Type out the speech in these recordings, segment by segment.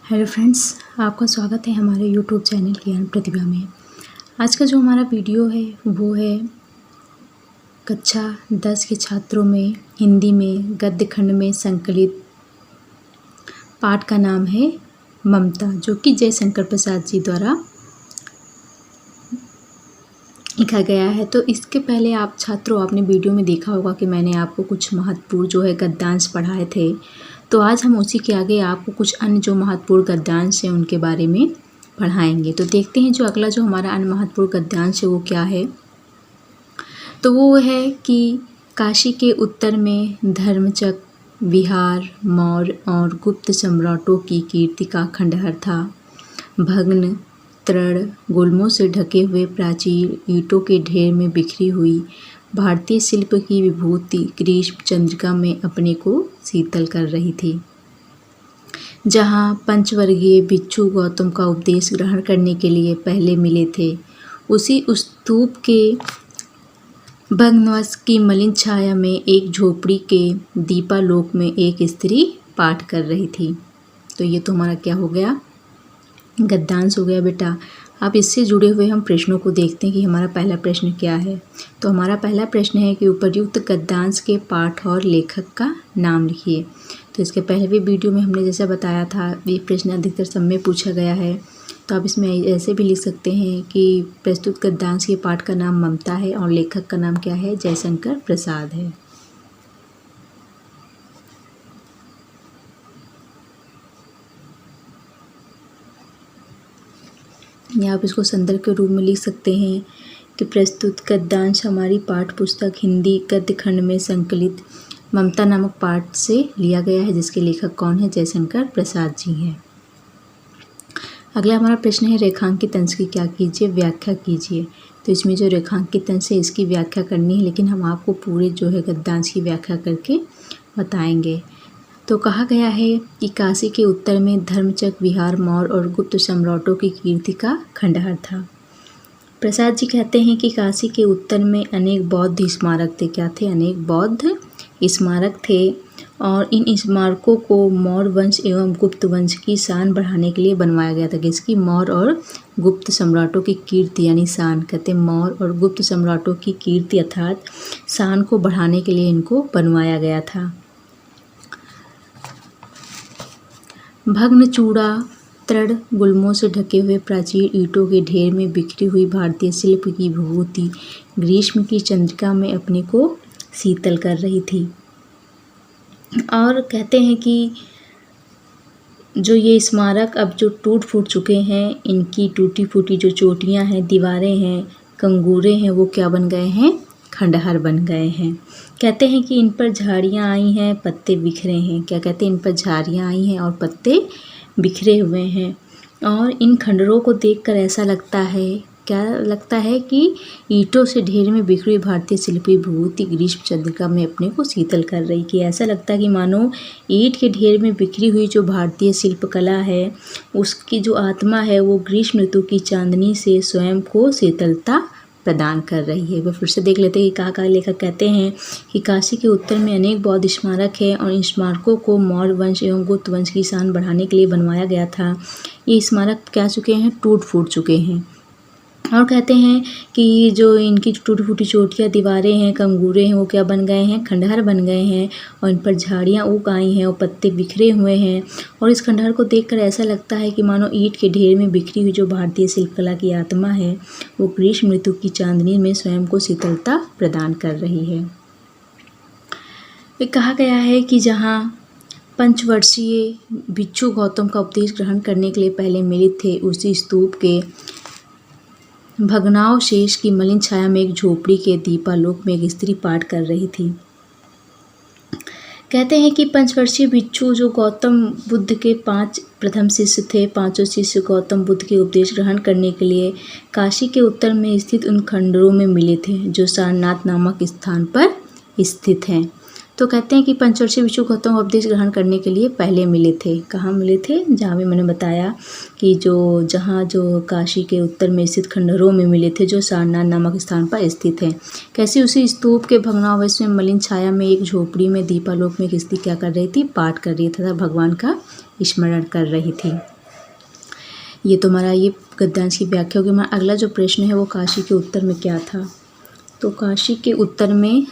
Hello friends, आपका स्वागत है हमारे यूट्यूब चैनल ज्ञान प्रतिभा में। आज का जो हमारा वीडियो है वो है कक्षा 10 के छात्रों में हिंदी में गद्य खंड में संकलित पाठ का नाम है ममता, जो कि जयशंकर प्रसाद जी द्वारा लिखा गया है। तो इसके पहले आप छात्रों आपने वीडियो में देखा होगा कि मैंने आपको कुछ महत्वपूर्ण जो है गद्यांश पढ़ाए थे। तो आज हम उसी के आगे आपको कुछ अन्य जो महत्वपूर्ण गद्यांश हैं उनके बारे में पढ़ाएंगे। तो देखते हैं जो अगला जो हमारा अन्य महत्वपूर्ण गद्यांश है वो क्या है। तो वो है कि काशी के उत्तर में धर्मचक, विहार, मौर्य और गुप्त सम्राटों की कीर्ति का खंडहर था। भग्न, तृण, गुल्मों से ढके हुए प्राचीर, ईंटों के ढेर में बिखरी हुई भारतीय शिल्प की विभूति ग्रीष्म चंद्रिका में अपने को शीतल कर रही थी। जहाँ पंचवर्गीय बिच्छू गौतम का उपदेश ग्रहण करने के लिए पहले मिले थे, उसी स्तूप के भग्नवश की मलिन छाया में एक झोपड़ी के दीपालोक में एक स्त्री पाठ कर रही थी। तो ये तो हमारा क्या हो गया, गद्यांश हो गया बेटा। अब इससे जुड़े हुए हम प्रश्नों को देखते हैं कि हमारा पहला प्रश्न क्या है। तो हमारा पहला प्रश्न है कि उपर्युक्त गद्यांश के पाठ और लेखक का नाम लिखिए। तो इसके पहले भी वीडियो में हमने जैसा बताया था, ये प्रश्न अधिकतर सब में पूछा गया है। तो आप इसमें ऐसे भी लिख सकते हैं कि प्रस्तुत गद्यांश के पाठ का नाम ममता है और लेखक का नाम क्या है, जयशंकर प्रसाद है। या आप इसको संदर्भ के रूप में लिख सकते हैं कि प्रस्तुत गद्यांश हमारी पाठ्य पुस्तक हिंदी गद्य खंड में संकलित ममता नामक पाठ से लिया गया है, जिसके लेखक कौन है, जयशंकर प्रसाद जी हैं। अगला हमारा प्रश्न है रेखांकित अंश की क्या कीजिए, व्याख्या कीजिए। तो इसमें जो रेखांकित अंश है इसकी व्याख्या करनी है, लेकिन हम आपको पूरे जो है गद्यांश की व्याख्या करके बताएंगे। तो कहा गया है कि काशी के उत्तर में धर्मचक, विहार, मौर्य और गुप्त सम्राटों की कीर्ति का खंडहर था। प्रसाद जी कहते हैं कि काशी के उत्तर में अनेक बौद्ध स्मारक थे। क्या थे, अनेक बौद्ध स्मारक थे और इन स्मारकों को मौर्य वंश एवं गुप्त वंश की शान बढ़ाने के लिए बनवाया गया था। किसकी, मौर्य और गुप्त सम्राटों की कीर्ति यानी शान, कहते हैं मौर्य और गुप्त सम्राटों की कीर्ति अर्थात शान को बढ़ाने के लिए इनको बनवाया गया था। भग्न, चूड़ा, तृण, गुल्मों से ढके हुए प्राचीर, ईंटों के ढेर में बिखरी हुई भारतीय शिल्प की विभूति ग्रीष्म की चंद्रिका में अपने को शीतल कर रही थी। और कहते हैं कि जो ये स्मारक अब जो टूट फूट चुके हैं, इनकी टूटी फूटी जो चोटियां हैं, दीवारें हैं, कंगूरे हैं, वो क्या बन गए हैं, खंडहर बन गए हैं। कहते हैं कि इन पर झाड़ियाँ आई हैं, पत्ते बिखरे हैं। क्या कहते हैं, इन पर झाड़ियाँ आई हैं और पत्ते बिखरे हुए हैं। और इन खंडरों को देखकर ऐसा लगता है, क्या लगता है कि ईंटों से ढेर में बिखरी भारतीय शिल्पी विभूति ग्रीष्म चंद्रिका में अपने को शीतल कर रही। कि ऐसा लगता है कि मानो ईंट के ढेर में बिखरी हुई जो भारतीय शिल्पकला है, उसकी जो आत्मा है वो ग्रीष्म ऋतु की चांदनी से स्वयं को शीतलता प्रदान कर रही है। वह फिर से देख लेते हैं कि कहा लेखक कहते हैं कि काशी के उत्तर में अनेक बौद्ध स्मारक है और इन स्मारकों को मौर्य वंश एवं गुप्त वंश की शान बढ़ाने के लिए बनवाया गया था। ये स्मारक क्या चुके हैं, टूट फूट चुके हैं। और कहते हैं कि जो इनकी टूटी फूटी चोटियाँ, दीवारें हैं, कंगूरे हैं, वो क्या बन गए हैं, खंडहर बन गए हैं और इन पर झाड़ियाँ उग आई हैं और पत्ते बिखरे हुए हैं। और इस खंडहर को देखकर ऐसा लगता है कि मानो ईंट के ढेर में बिखरी हुई जो भारतीय शिल्पकला की आत्मा है वो ग्रीष्म ऋतु की चांदनी में स्वयं को शीतलता प्रदान कर रही है। कहा गया है कि जहाँ पंचवर्षीय बिच्छू गौतम का उपदेश ग्रहण करने के लिए पहले मिलित थे, उसी स्तूप के भग्नावशेष की मलिन छाया में एक झोपड़ी के दीपालोक में एक स्त्री पाठ कर रही थी। कहते हैं कि पंचवर्षीय बिच्छू जो गौतम बुद्ध के 5 प्रथम शिष्य थे, 5 शिष्य गौतम बुद्ध के उपदेश ग्रहण करने के लिए काशी के उत्तर में स्थित उन खंडरों में मिले थे जो सारनाथ नामक स्थान पर स्थित हैं। तो कहते हैं कि पंचवर्षीय भिक्षु गौतम उपदेश ग्रहण करने के लिए पहले मिले थे। कहाँ मिले थे? जहाँ भी मैंने बताया कि जहाँ काशी के उत्तर में स्थित खंडहरों में मिले थे, जो सारनाथ नामक स्थान पर स्थित है। कैसे उसी स्तूप के भग्नावशेष में मलिन छाया में एक झोपड़ी में दीपालोक में एक स्त्री क्या कर रही थी? पाठ कर रही तथा भगवान का स्मरण कर रही थी। ये तो हमारा ये गद्यांश की व्याख्या होगी। हमारा अगला जो प्रश्न है वो काशी के उत्तर में क्या था? तो काशी के उत्तर में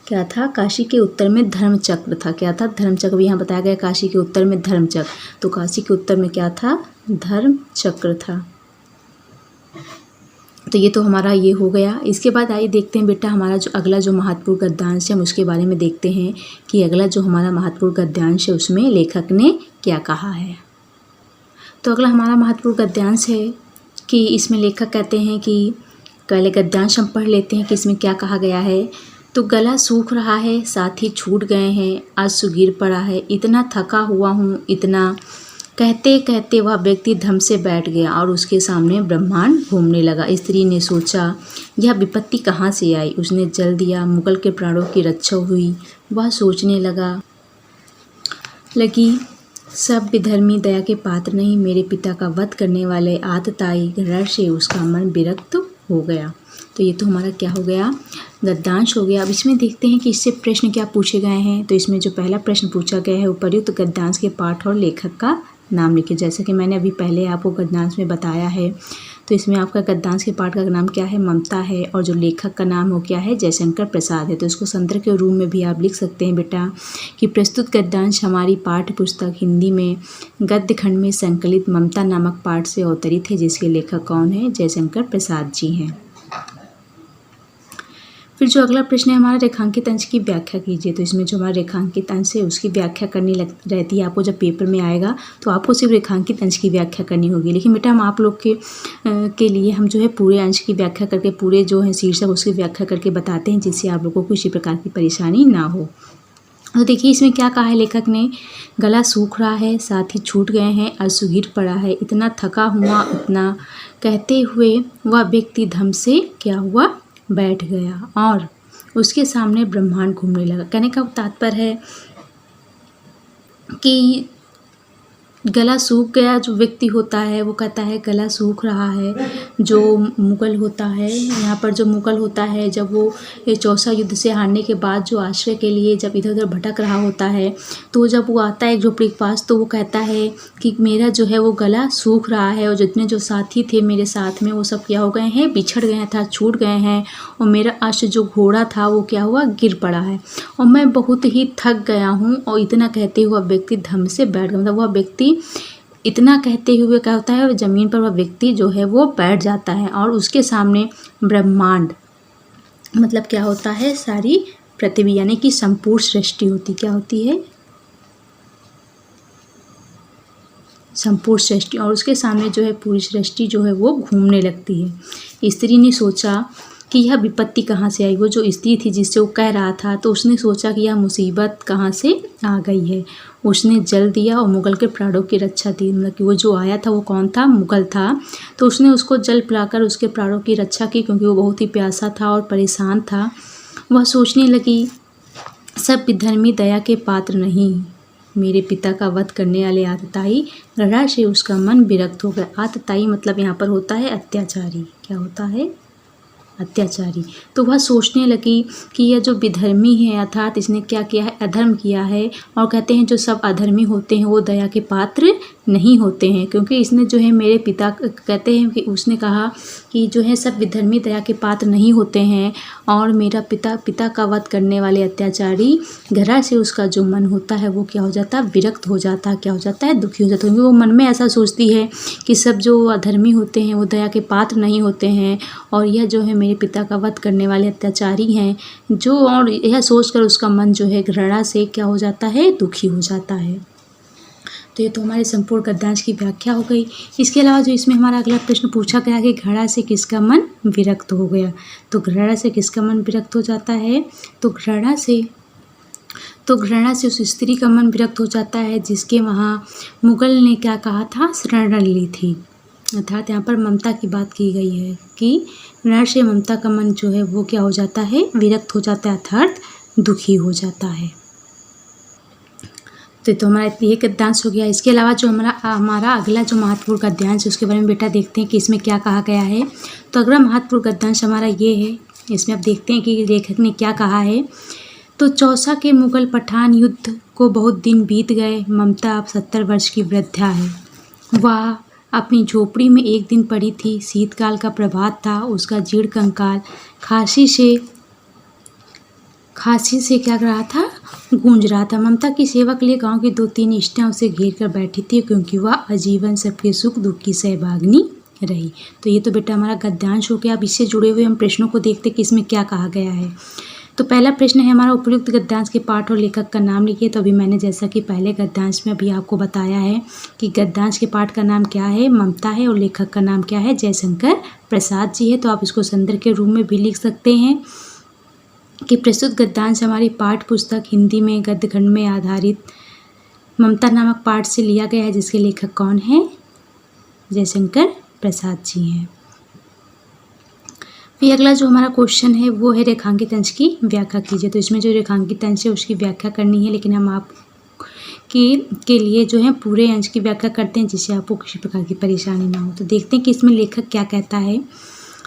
क्या था? काशी के उत्तर में धर्मचक्र था। क्या था? धर्मचक्र। यहाँ बताया गया काशी के उत्तर में धर्मचक्र, तो काशी के उत्तर में क्या था? धर्मचक्र था। तो ये तो हमारा ये हो गया। इसके बाद आइए देखते हैं बेटा हमारा जो अगला जो महत्वपूर्ण गद्यांश है हम उसके बारे में देखते हैं कि अगला जो हमारा महत्वपूर्ण गद्यांश है उसमें लेखक ने क्या कहा है। तो अगला हमारा महत्वपूर्ण गद्यांश है कि इसमें लेखक कहते हैं कि पहले गद्यांश हम पढ़ लेते हैं कि इसमें क्या कहा गया है। तो गला सूख रहा है, साथी छूट गए हैं, आज सुगिर पड़ा है, इतना थका हुआ हूँ, इतना कहते कहते वह व्यक्ति धम से बैठ गया और उसके सामने ब्रह्मांड घूमने लगा। स्त्री ने सोचा यह विपत्ति कहाँ से आई, उसने जल दिया, मुगल के प्राणों की रक्षा हुई। वह सोचने लगी सब विधर्मी दया के पात्र नहीं, मेरे पिता का वध करने वाले आतताई घृणा से उसका मन विरक्त हो गया। तो ये तो हमारा क्या हो गया? गद्यांश हो गया। अब इसमें देखते हैं कि इससे प्रश्न क्या पूछे गए हैं। तो इसमें जो पहला प्रश्न पूछा गया है उपर्युक्त गद्यांश के पाठ और लेखक का नाम लिखे। जैसा कि मैंने अभी पहले आपको गद्यांश में बताया है, तो इसमें आपका गद्यांश के पाठ का नाम क्या है? ममता है, और जो लेखक का नाम हो क्या है? जयशंकर प्रसाद है। तो इसको संदर्भ के रूप में भी आप लिख सकते हैं बेटा कि प्रस्तुत गद्यांश हमारी पाठ्य पुस्तक हिंदी में गद्य खंड में संकलित ममता नामक पाठ से अवतरित है, जिसके लेखक कौन है? जयशंकर प्रसाद जी हैं। फिर जो अगला प्रश्न है हमारा रेखांकित अंश की व्याख्या कीजिए। तो इसमें जो हमारा रेखांकित अंश है उसकी व्याख्या करनी रहती है आपको। जब पेपर में आएगा तो आपको सिर्फ रेखांकित अंश की व्याख्या करनी होगी, लेकिन बेटा हम आप लोग के लिए हम जो है पूरे अंश की व्याख्या करके, पूरे जो है शीर्षक उसकी व्याख्या करके बताते हैं, जिससे आप लोगों को किसी प्रकार की परेशानी ना हो। तो देखिए इसमें क्या कहा है लेखक ने? गला सूख रहा है, साथी छूट गए हैं, और सुगिर पड़ा है, इतना थका हुआ, इतना कहते हुए वह व्यक्ति धम से क्या हुआ? बैठ गया और उसके सामने ब्रह्मांड घूमने लगा। कहने का तात्पर्य है कि गला सूख गया जो व्यक्ति होता है वो कहता है गला सूख रहा है। जो मुगल होता है, यहाँ पर जो मुगल होता है, जब वो ये चौसा युद्ध से हारने के बाद जो आश्रय के लिए जब इधर उधर भटक रहा होता है, तो जब वो आता है एक झोपड़ी के पास, तो वो कहता है कि मेरा जो है वो गला सूख रहा है, और जितने जो साथी थे मेरे साथ में वो सब क्या हो गए हैं? बिछड़ गए था, छूट गए हैं, और मेरा अश्व जो घोड़ा था वो क्या हुआ? गिर पड़ा है, और मैं बहुत ही थक गया हूँ। और इतना कहते हुआ व्यक्ति धम से बैठ गया। मतलब वह व्यक्ति इतना कहते हुए क्या होता है? जमीन पर वह व्यक्ति जो है वो बैठ जाता है, और उसके सामने ब्रह्मांड मतलब क्या होता है? सारी पृथ्वी यानी कि संपूर्ण सृष्टि होती। क्या होती है? संपूर्ण सृष्टि। और उसके सामने जो है पूरी सृष्टि जो है वो घूमने लगती है। स्त्री ने सोचा कि यह विपत्ति कहाँ से आई। वो जो स्त्री थी जिससे वो कह रहा था, तो उसने सोचा कि यह मुसीबत कहाँ से आ गई है। उसने जल दिया और मुगल के प्राणों की रक्षा की। मतलब कि वो जो आया था वो कौन था? मुगल था। तो उसने उसको जल पिलाकर उसके प्राणों की रक्षा की, क्योंकि वो बहुत ही प्यासा था और परेशान था। वह सोचने लगी सब विधर्मी दया के पात्र नहीं, मेरे पिता का वध करने वाले आतताई घृणा से उसका मन विरक्त हो गया। आतताई मतलब यहाँ पर होता है अत्याचारी। क्या होता है? अत्याचारी। तो वह सोचने लगी कि यह जो विधर्मी है, अर्थात इसने क्या किया है? अधर्म किया है। और कहते हैं जो सब अधर्मी होते हैं वो दया के पात्र नहीं होते हैं, क्योंकि इसने जो है मेरे पिता, कहते हैं कि उसने कहा कि जो है सब विधर्मी दया के पात्र नहीं होते हैं, और मेरा पिता का वध करने वाले अत्याचारी घृणा से उसका जो मन होता है वो क्या हो जाता है? विरक्त हो जाता है। क्या हो जाता है? दुखी हो जाता है, क्योंकि वो मन में ऐसा सोचती है कि सब जो अधर्मी होते हैं वो दया के पात्र नहीं होते हैं, और यह जो है मेरे पिता का वध करने वाले अत्याचारी हैं जो, और यह सोचकर उसका मन जो है घृणा से क्या हो जाता है? दुखी हो जाता है। तो ये तो हमारे संपूर्ण गद्यांश की व्याख्या हो गई। इसके अलावा जो इसमें हमारा अगला प्रश्न पूछा गया कि घृणा से किसका मन विरक्त हो गया। तो घृणा से किसका मन विरक्त हो जाता है? तो घृणा से उस स्त्री का मन विरक्त हो जाता है जिसके वहाँ मुगल ने क्या कहा था? शरण ली थी। अर्थात यहाँ पर ममता की बात की गई है कि घृणा से ममता का मन जो है वो क्या हो जाता है? विरक्त हो जाता है, अर्थात दुखी हो जाता है। तो हमारा ये गद्यांश हो गया। इसके अलावा जो हमारा अगला जो महत्वपूर्ण गद्यांश है उसके बारे में बेटा देखते हैं कि इसमें क्या कहा गया है। तो अगला महत्वपूर्ण गद्यांश हमारा ये है, इसमें आप देखते हैं कि लेखक ने क्या कहा है। तो चौसा के मुगल पठान युद्ध को बहुत दिन बीत गए, ममता अब 70 वर्ष की वृद्धा है। वह अपनी झोपड़ी में एक दिन पड़ी थी, शीतकाल का प्रभात था, उसका जीर्ण कंकाल खांसी से क्या कर रहा था, गूंज रहा था। ममता की सेवा के लिए गांव की 2-3 स्त्रियां उसे घेर कर बैठी थी, क्योंकि वह आजीवन सबके सुख दुख की सहभागिनी रही। तो ये तो बेटा हमारा गद्यांश हो गया। अब इससे जुड़े हुए हम प्रश्नों को देखते कि इसमें क्या कहा गया है। तो पहला प्रश्न है हमारा, उपयुक्त गद्यांश के पाठ और लेखक का नाम लिखिए। तो अभी मैंने जैसा कि पहले गद्यांश में अभी आपको बताया है कि गद्यांश के पाठ का नाम क्या है, ममता है, और लेखक का नाम क्या है, जयशंकर प्रसाद जी है। तो आप इसको संदर्भ के रूप में भी लिख सकते हैं कि प्रस्तुत गद्यांश हमारी पाठ्य पुस्तक हिंदी में गद्य खंड में आधारित ममता नामक पाठ से लिया गया है, जिसके लेखक कौन है, जयशंकर प्रसाद जी हैं। फिर अगला जो हमारा क्वेश्चन है वो है रेखांकित अंश की व्याख्या कीजिए। तो इसमें जो रेखांकित अंश है उसकी व्याख्या करनी है, लेकिन हम आप के लिए जो है पूरे अंश की व्याख्या करते हैं, जिससे आपको किसी प्रकार की परेशानी ना हो। तो देखते हैं कि इसमें लेखक क्या कहता है।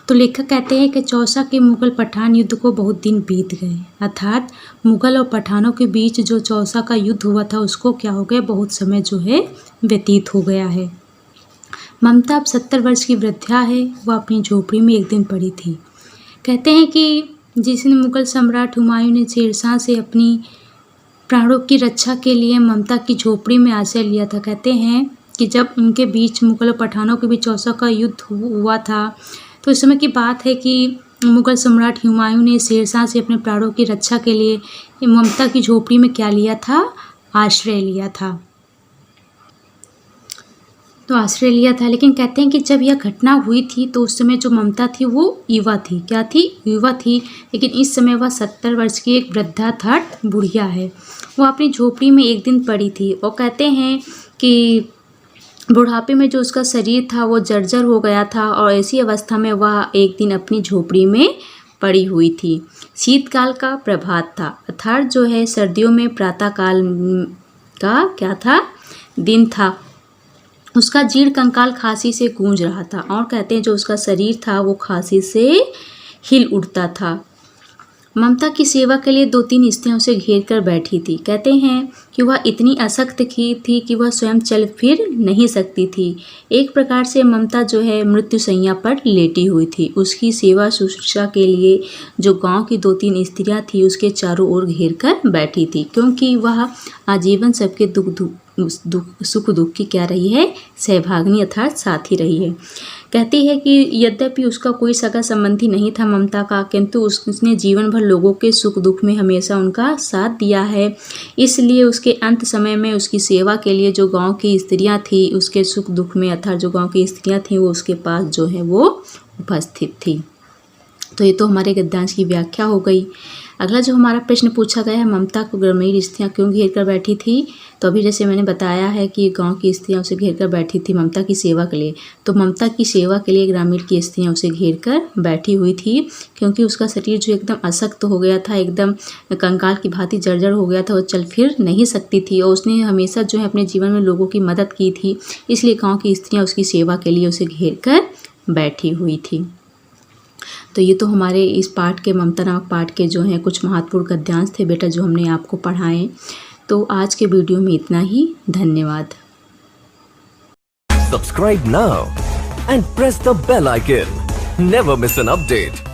तो लेखक कहते हैं कि चौसा के मुगल पठान युद्ध को बहुत दिन बीत गए, अर्थात मुगल और पठानों के बीच जो चौसा का युद्ध हुआ था उसको क्या हो गया, बहुत समय जो है व्यतीत हो गया है। ममता अब 70 वर्ष की वृद्धा है, वह अपनी झोपड़ी में एक दिन पड़ी थी। कहते हैं कि जिस दिन मुगल सम्राट हुमायूं ने शेरशाह से अपनी प्राणों की रक्षा के लिए ममता की झोपड़ी में आश्रय लिया था। कहते हैं कि जब उनके बीच मुगल और पठानों के बीच चौसा का युद्ध हुआ था, तो इस समय की बात है कि मुगल सम्राट हुमायूं ने शेरशाह से अपने प्राणों की रक्षा के लिए ममता की झोपड़ी में क्या लिया था, आश्रय लिया था। तो आश्रय लिया था, लेकिन कहते हैं कि जब यह घटना हुई थी तो उस समय जो ममता थी वो युवा थी। क्या थी, युवा थी, लेकिन इस समय वह 70 वर्ष की एक वृद्धा था, बुढ़िया है। वो अपनी झोपड़ी में एक दिन पड़ी थी और कहते हैं कि बुढ़ापे में जो उसका शरीर था वो जर्जर हो गया था, और ऐसी अवस्था में वह एक दिन अपनी झोपड़ी में पड़ी हुई थी। शीतकाल का प्रभात था, अर्थात जो है सर्दियों में प्रातःकाल का क्या था, दिन था। उसका जीर्ण कंकाल खांसी से गूंज रहा था, और कहते हैं जो उसका शरीर था वो खांसी से हिल उठता था। ममता की सेवा के लिए 2-3 स्त्रियां उसे घेर कर बैठी थी। कहते हैं कि वह इतनी अशक्त थी कि वह स्वयं चल फिर नहीं सकती थी। एक प्रकार से ममता जो है मृत्युशैया पर लेटी हुई थी। उसकी सेवा शुश्रूषा के लिए जो गांव की 2-3 स्त्रियां थी उसके चारों ओर घेर कर बैठी थी, क्योंकि वह आजीवन सबके सुख दुख की क्या रही है, सहभागिनी अर्थात साथी रही है। कहती है कि यद्यपि उसका कोई सगा संबंधी नहीं था ममता का, किंतु उसने जीवन भर लोगों के सुख दुख में हमेशा उनका साथ दिया है। इसलिए उसके अंत समय में उसकी सेवा के लिए जो गांव की स्त्रियां थी, उसके सुख दुख में अर्थात जो गांव की स्त्रियां थी वो उसके पास जो है वो उपस्थित थी। तो ये तो हमारे गद्यांश की व्याख्या हो गई। अगला जो हमारा प्रश्न पूछा गया है, ममता को ग्रामीण स्त्रियाँ क्यों घेर कर बैठी थी। तो अभी जैसे मैंने बताया है कि गांव की स्त्रियाँ उसे घेर कर बैठी थी ममता की सेवा के लिए। तो ममता की सेवा के लिए ग्रामीण की स्त्रियाँ उसे घेर कर बैठी हुई थी, क्योंकि उसका शरीर जो एकदम अशक्त हो गया था, एकदम कंकाल की भांति जर्जर हो गया था, वो चल फिर नहीं सकती थी, और उसने हमेशा जो है अपने जीवन में लोगों की मदद की थी। इसलिए गाँव की स्त्रियाँ उसकी सेवा के लिए उसे घेर कर बैठी हुई थी। तो ये तो हमारे इस पाठ के ममता नामक पाठ के जो हैं कुछ महत्वपूर्ण गद्यांश थे बेटा, जो हमने आपको पढ़ाए। तो आज के वीडियो में इतना ही। धन्यवाद। Subscribe now and press the bell icon. Never miss an update.